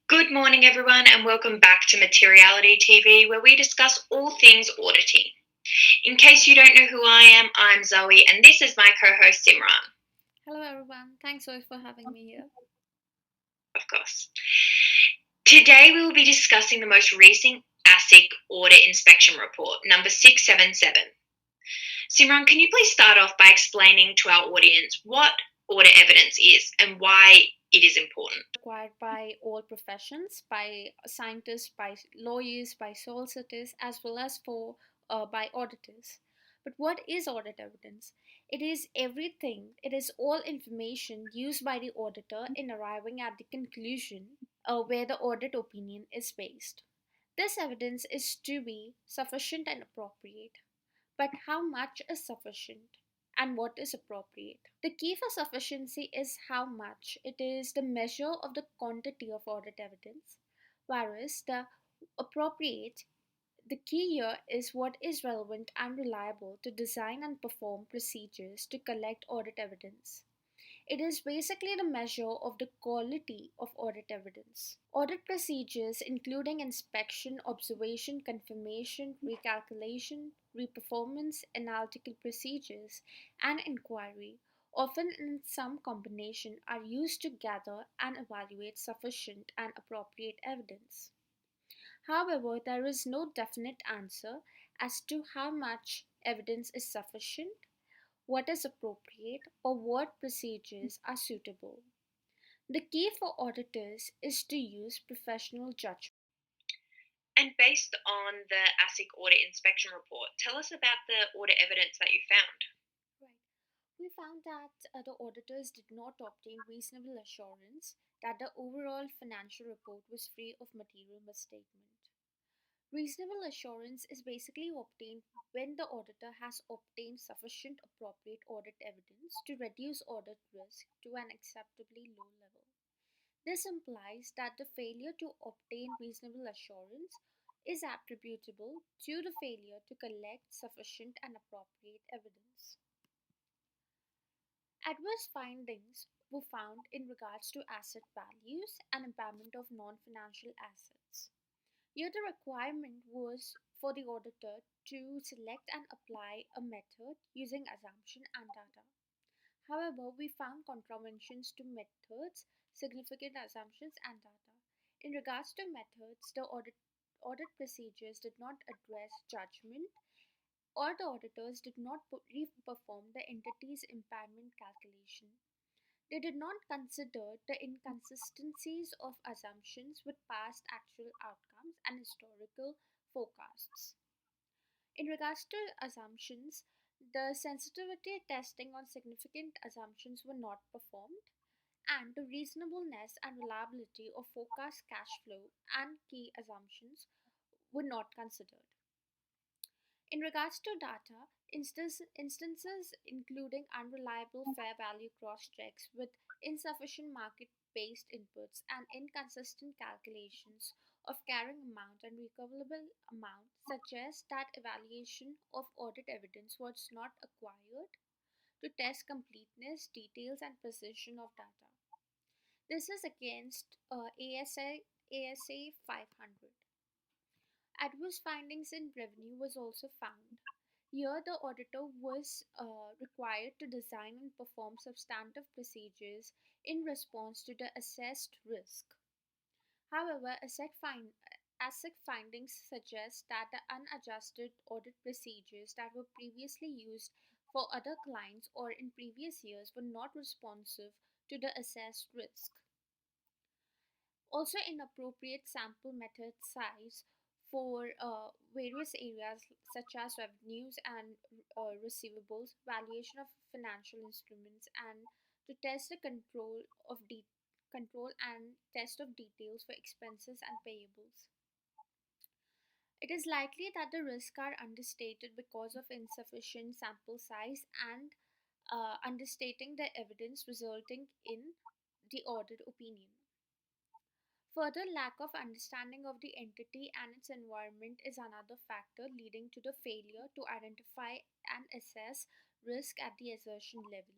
Good morning, everyone, and welcome back to Materiality TV, where we discuss all things auditing. In case you don't know who I am, I'm Zoe, and this is my co host Simran, Hello everyone, thanks Zoe for having me here. of course. Today, we will be discussing the most recent ASIC Audit Inspection Report, number 677. Simran, can you please start off by explaining to our audience what audit evidence is and why it is important? Required by all professions, by scientists, by lawyers, by solicitors, as well as by auditors. But what is audit evidence? It is everything, it is all information used by the auditor in arriving at the conclusion where the audit opinion is based. This evidence is to be sufficient and appropriate. But how much is sufficient and what is appropriate? The key for sufficiency is how much. It is the measure of the quantity of audit evidence, whereas the appropriate, the key here is what is relevant and reliable to design and perform procedures to collect audit evidence. It is basically the measure of the quality of audit evidence. Audit procedures, including inspection, observation, confirmation, recalculation, reperformance, analytical procedures, and inquiry, often in some combination, are used to gather and evaluate sufficient and appropriate evidence. However, there is no definite answer as to how much evidence is sufficient, what is appropriate, or what procedures are suitable. The key for auditors is to use professional judgment. And based on the ASIC Audit Inspection Report, tell us about the audit evidence that you found. Right. We found that the auditors did not obtain reasonable assurance that the overall financial report was free of material misstatement. Reasonable assurance is basically obtained when the auditor has obtained sufficient appropriate audit evidence to reduce audit risk to an acceptably low level. This implies that the failure to obtain reasonable assurance is attributable to the failure to collect sufficient and appropriate evidence. Adverse findings were found in regards to asset values and impairment of non financial assets. Here, the requirement was for the auditor to select and apply a method using assumption and data. However, we found contraventions to methods, significant assumptions, and data. In regards to methods, the audit procedures did not address judgment, or the auditors did not re-perform the entity's impairment calculation. They did not consider the inconsistencies of assumptions with past actual outcomes and historical forecasts. In regards to assumptions, the sensitivity testing on significant assumptions were not performed, and the reasonableness and reliability of forecast cash flow and key assumptions were not considered. In regards to data, instances including unreliable fair value cross checks with insufficient market based inputs and inconsistent calculations of carrying amount and recoverable amount suggest that evaluation of audit evidence was not acquired to test completeness, details, and precision of data. This is against ASA 500. Adverse findings in revenue was also found. Here, the auditor was required to design and perform substantive procedures in response to the assessed risk. However, ASIC findings suggest that the unadjusted audit procedures that were previously used for other clients or in previous years were not responsive to the assessed risk. Also, inappropriate sample method size for various areas such as revenues and receivables, valuation of financial instruments, and to test the control and test of details for expenses and payables. It is likely that the risks are understated because of insufficient sample size and understating the evidence resulting in the audit opinion. Further, lack of understanding of the entity and its environment is another factor leading to the failure to identify and assess risk at the assertion level,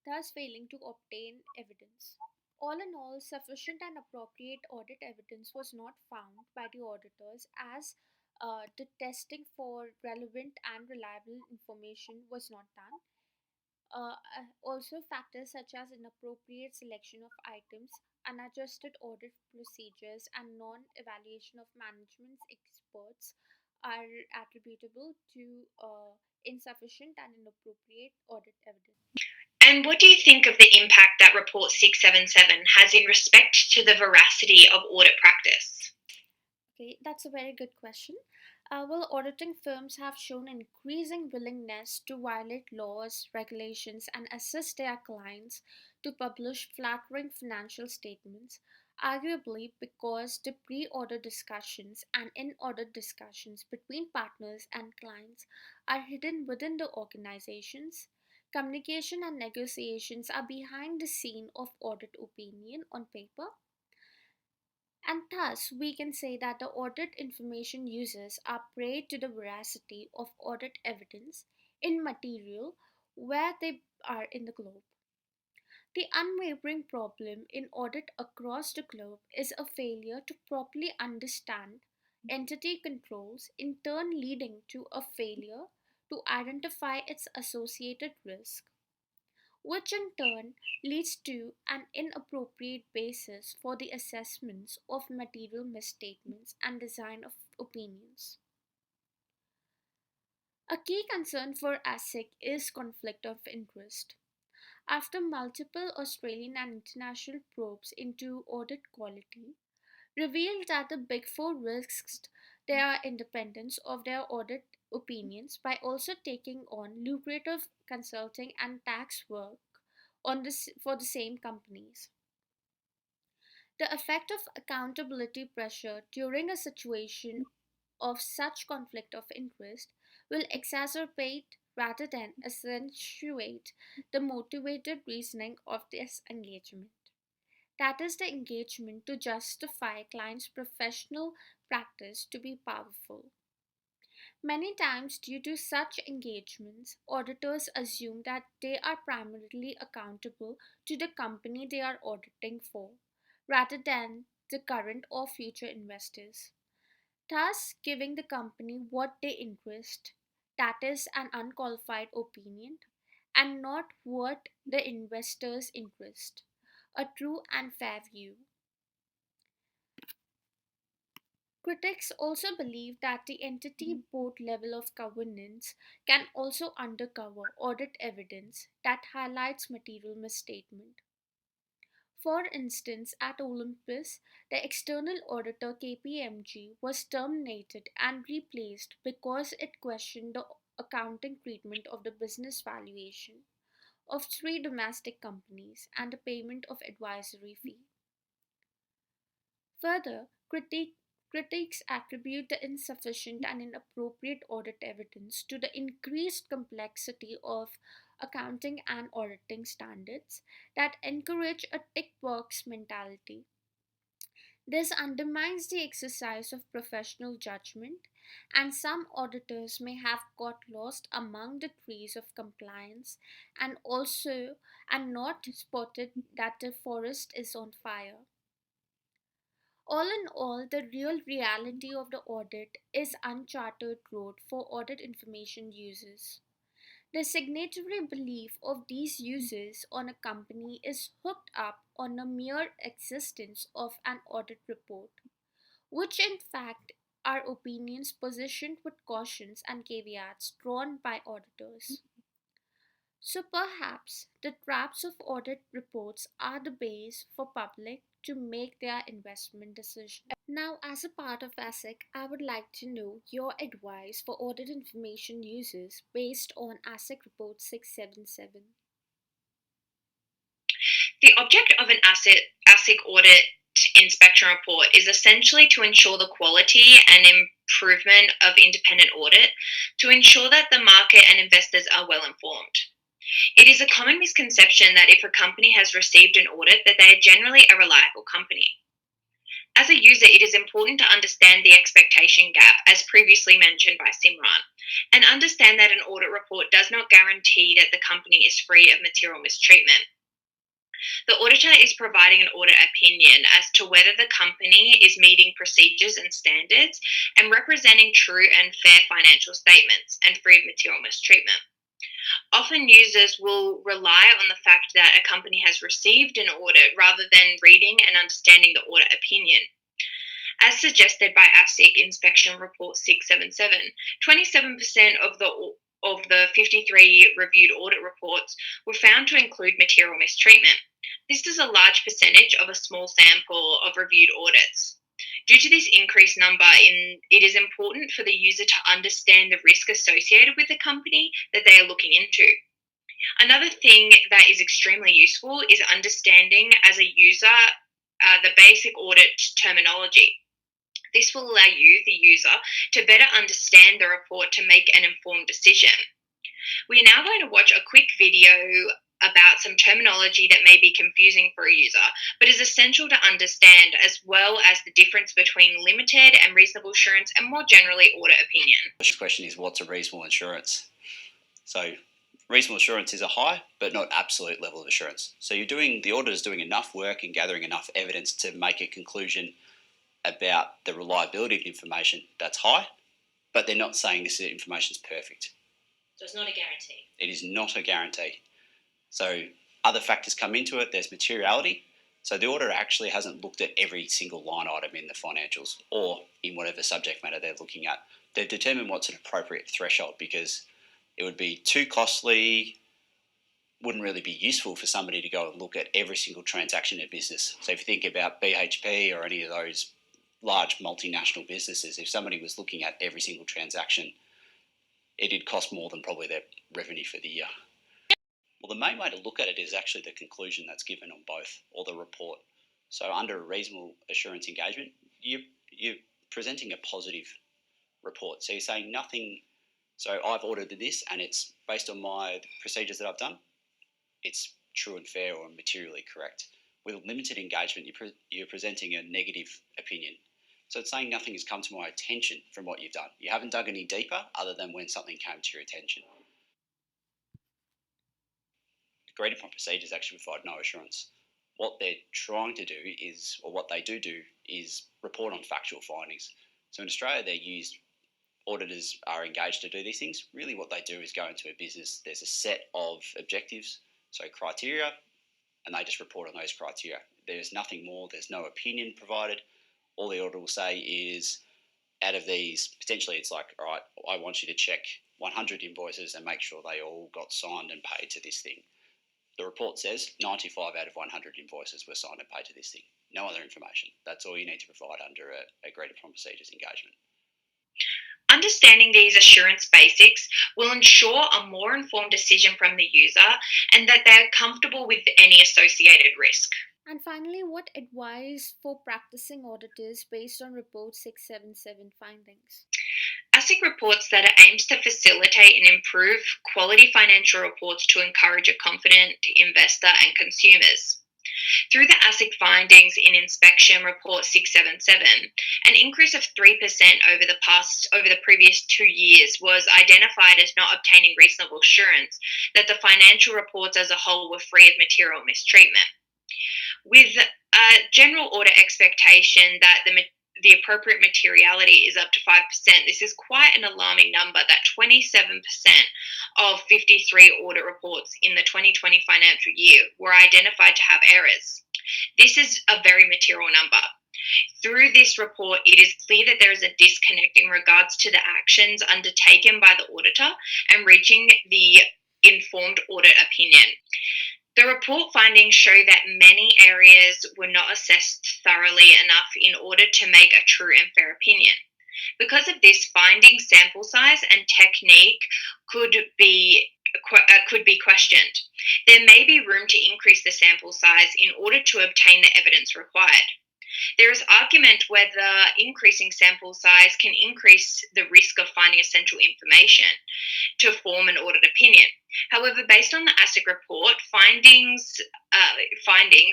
thus failing to obtain evidence. All in all, sufficient and appropriate audit evidence was not found by the auditors as the testing for relevant and reliable information was not done. Also, factors such as inappropriate selection of items, unadjusted audit procedures, and non evaluation of management's experts are attributable to insufficient and inappropriate audit evidence. And what do you think of the impact that Report 677 has in respect to the veracity of audit practice? Okay, that's a very good question. Well, auditing firms have shown increasing willingness to violate laws, regulations, and assist their clients to publish flattering financial statements, arguably because the pre audit discussions and in audit discussions between partners and clients are hidden within the organizations. Communication and negotiations are behind the scene of audit opinion on paper, and thus, we can say that the audit information users are prey to the veracity of audit evidence in material where they are in the globe. The unwavering problem in audit across the globe is a failure to properly understand entity controls, in turn leading to a failure to identify its associated risk, which in turn leads to an inappropriate basis for the assessments of material misstatements and design of opinions. A key concern for ASIC is conflict of interest. After multiple Australian and international probes into audit quality revealed that the Big Four risked their independence of their audit opinions by also taking on lucrative consulting and tax work for the same companies. The effect of accountability pressure during a situation of such conflict of interest will exacerbate rather than accentuate the motivated reasoning of this engagement. That is the engagement to justify clients' professional practice to be powerful. Many times, due to such engagements, auditors assume that they are primarily accountable to the company they are auditing for, rather than the current or future investors, thus giving the company what they interest, that is, an unqualified opinion, and not what the investors interest, a true and fair view. Critics also believe that the entity board level of governance can also undercover audit evidence that highlights material misstatement. For instance, at Olympus, the external auditor KPMG was terminated and replaced because it questioned the accounting treatment of the business valuation of three domestic companies and the payment of advisory fee. Further, critics attribute the insufficient and inappropriate audit evidence to the increased complexity of accounting and auditing standards that encourage a tick box mentality. This undermines the exercise of professional judgment, and some auditors may have got lost among the trees of compliance and not spotted that the forest is on fire. All in all, the real reality of the audit is uncharted road for audit information users. The signatory belief of these users on a company is hooked up on the mere existence of an audit report, which in fact are opinions positioned with cautions and caveats drawn by auditors. So perhaps the traps of audit reports are the base for public to make their investment decision. Now, as a part of ASIC, I would like to know your advice for audit information users based on ASIC Report 677. The object of an ASIC audit inspection report is essentially to ensure the quality and improvement of independent audit to ensure that the market and investors are well informed. It is a common misconception that if a company has received an audit that they are generally a reliable company. As a user, it is important to understand the expectation gap, as previously mentioned by Simran, and understand that an audit report does not guarantee that the company is free of material mistreatment. The auditor is providing an audit opinion as to whether the company is meeting procedures and standards and representing true and fair financial statements and free of material mistreatment. Often users will rely on the fact that a company has received an audit rather than reading and understanding the audit opinion. As suggested by ASIC Inspection Report 677, 27% of the 53 reviewed audit reports were found to include material mistreatment. This is a large percentage of a small sample of reviewed audits. Due to this increased number, it is important for the user to understand the risk associated with the company that they are looking into. Another thing that is extremely useful is understanding as a user the basic audit terminology. This will allow you, the user, to better understand the report to make an informed decision. We are now going to watch a quick video about some terminology that may be confusing for a user, but is essential to understand, as well as the difference between limited and reasonable assurance and more generally audit opinion. The question is, what's a reasonable assurance? So reasonable assurance is a high but not absolute level of assurance. So the auditor's doing enough work and gathering enough evidence to make a conclusion about the reliability of the information that's high, but they're not saying this information is perfect. So it's not a guarantee. It is not a guarantee. So other factors come into it. There's materiality. So the auditor actually hasn't looked at every single line item in the financials or in whatever subject matter they're looking at. They've determined what's an appropriate threshold, because it would be too costly, wouldn't really be useful for somebody to go and look at every single transaction in a business. So if you think about BHP or any of those large multinational businesses, if somebody was looking at every single transaction, it'd cost more than probably their revenue for the year. Well, the main way to look at it is actually the conclusion that's given on both, or the report. So under a reasonable assurance engagement, you're presenting a positive report. So you're saying nothing, so I've audited this and it's based on my procedures that I've done, it's true and fair or materially correct. With limited engagement, you're presenting a negative opinion. So it's saying nothing has come to my attention from what you've done. You haven't dug any deeper other than when something came to your attention. Agreed upon procedures actually provide no assurance. What they're trying to do is, or what they do is report on factual findings. So in Australia, auditors are engaged to do these things. Really what they do is go into a business, there's a set of objectives, so criteria, and they just report on those criteria. There's nothing more, there's no opinion provided. All the auditor will say is, out of these, potentially it's like, all right, I want you to check 100 invoices and make sure they all got signed and paid to this thing. The report says 95 out of 100 invoices were signed and paid to this thing. No other information. That's all you need to provide under a agreed upon procedures engagement. Understanding these assurance basics will ensure a more informed decision from the user and that they're comfortable with any associated risk. And finally, what advice for practicing auditors based on Report 677 findings? ASIC reports that it aims to facilitate and improve quality financial reports to encourage a confident investor and consumers. Through the ASIC findings in Inspection Report 677, an increase of 3% over the previous 2 years was identified as not obtaining reasonable assurance that the financial reports as a whole were free of material mistreatment. With a general audit expectation that the appropriate materiality is up to 5%, this is quite an alarming number that 27% of 53 audit reports in the 2020 financial year were identified to have errors. This is a very material number. Through this report, it is clear that there is a disconnect in regards to the actions undertaken by the auditor and reaching the informed audit opinion. The report findings show that many areas were not assessed thoroughly enough in order to make a true and fair opinion. Because of this, finding sample size and technique could be questioned. There may be room to increase the sample size in order to obtain the evidence required. There is argument whether increasing sample size can increase the risk of finding essential information to form an audit opinion. However, based on the ASIC report findings,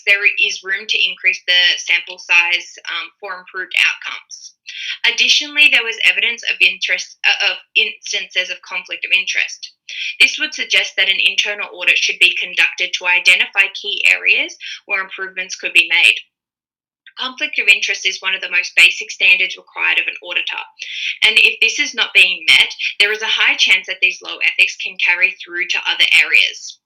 there is room to increase the sample size for improved outcomes. Additionally, there was evidence of instances of conflict of interest. This would suggest that an internal audit should be conducted to identify key areas where improvements could be made. Conflict of interest is one of the most basic standards required of an auditor, and if this is not being met, there is a high chance that these low ethics can carry through to other areas.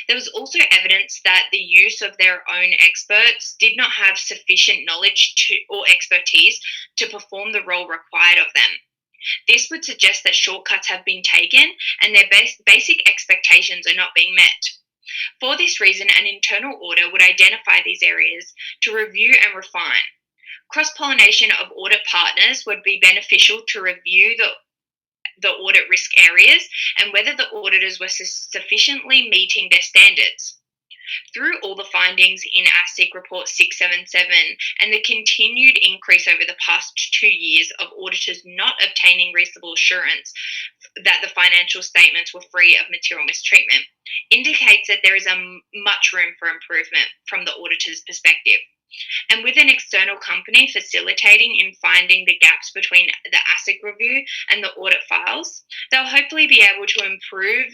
There was also evidence that the use of their own experts did not have sufficient knowledge or expertise to perform the role required of them. This would suggest that shortcuts have been taken and their basic expectations are not being met. For this reason, an internal audit would identify these areas to review and refine. Cross-pollination of audit partners would be beneficial to review the audit risk areas and whether the auditors were sufficiently meeting their standards. Through all the findings in ASIC Report 677 and the continued increase over the past 2 years of auditors not obtaining reasonable assurance that the financial statements were free of material mistreatment, indicates that there is much room for improvement from the auditor's perspective. And with an external company facilitating in finding the gaps between the ASIC review and the audit files, they'll hopefully be able to improve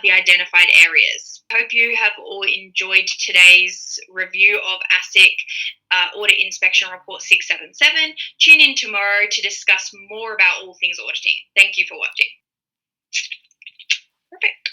the identified areas. I hope you have all enjoyed today's review of ASIC Audit Inspection Report 677. Tune in tomorrow to discuss more about all things auditing. Thank you for watching. Perfect.